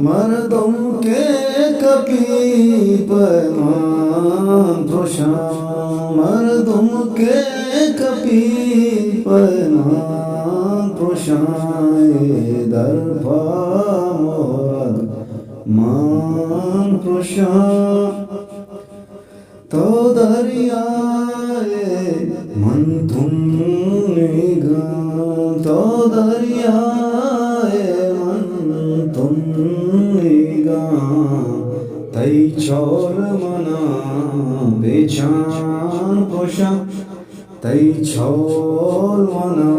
मर्दों के कपी पैमान तोशा मर्दों के कपी पैमान तोशा दरफा मोरद मान तोशा तो दरियाए मन तुम निगा तो दरियाए तुम निगा तई छोर मना बेचान पोशा तई छोर मना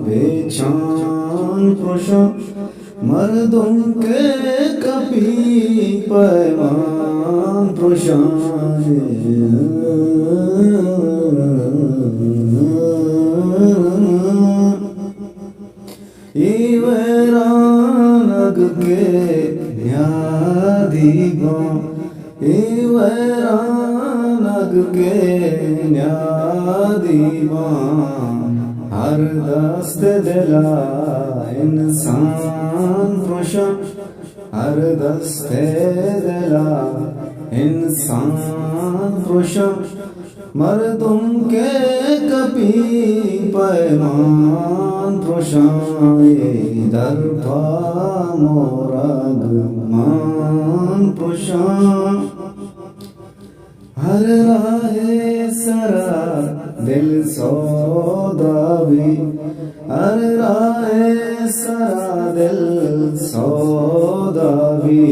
बेचान पोशा मर्दों के कपी पैमान पोशा इवरानग के न्यादीबा इवरानग के न्यादीबा हर दस्त दिला इंसान प्रोशा हर दस्त दिला इंसान प्रोशा मर्दों के कपी पैमान प्रोशाए दरफा मोरग मान प्रोशा हर राहे सरा दिल सौदावी हर राहे सरा दिल सौदावी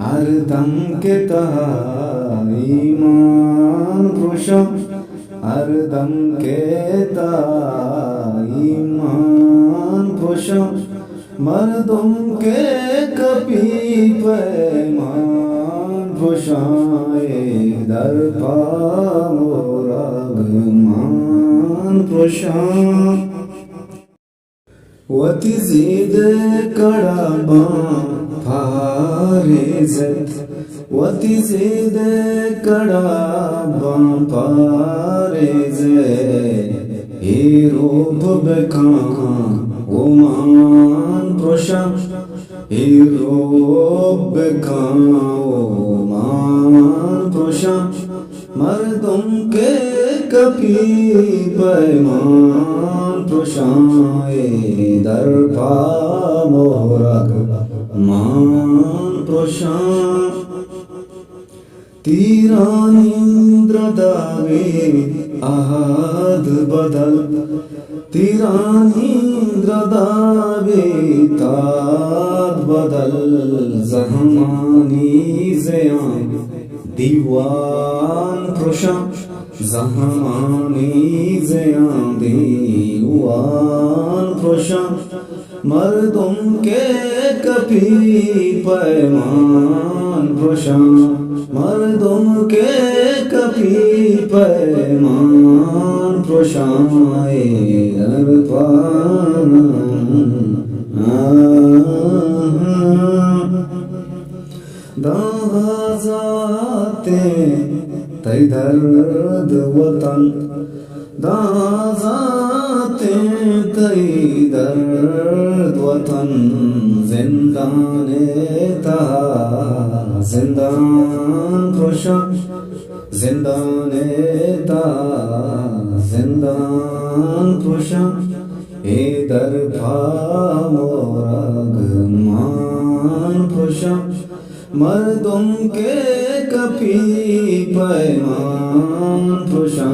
हर दम के तहा ईमान प्रोशा हर दम के ईमान प्रोशा मर्दों के कपी पैमान प्रोशाए दरफा मोरग मान प्रोशा वती ज़ीद कड़ाबा फारिज़त वती ज़ीद कड़ाबा फारिज़त हीरोब बेखां ओमान प्रोशा हीरोब बेखां ओमान प्रोशा मर्दों के कपी पैमान प्रोशाए दरफा मोरग मान प्रोशा तीरानींद्र दावे आहद बदल तीरानींद्र दावे ताद बदल जहमानी ज़यान दीवान प्रोशा जहमानी ज़यान दीवान प्रोशा मर्दों के कपी पैमान प्रोशा मर्दों के कपी पैमान प्रोशाए दरफा दाज़ाते तई दर्द वतन दाज़ाते तई दर्द वतन जिंदाने ता जिंदान प्रोशा जिंदाने ता जिंदान प्रोशा ए दरफा मोरग मान प्रोशा मर्दों के कपी पैमान प्रोशा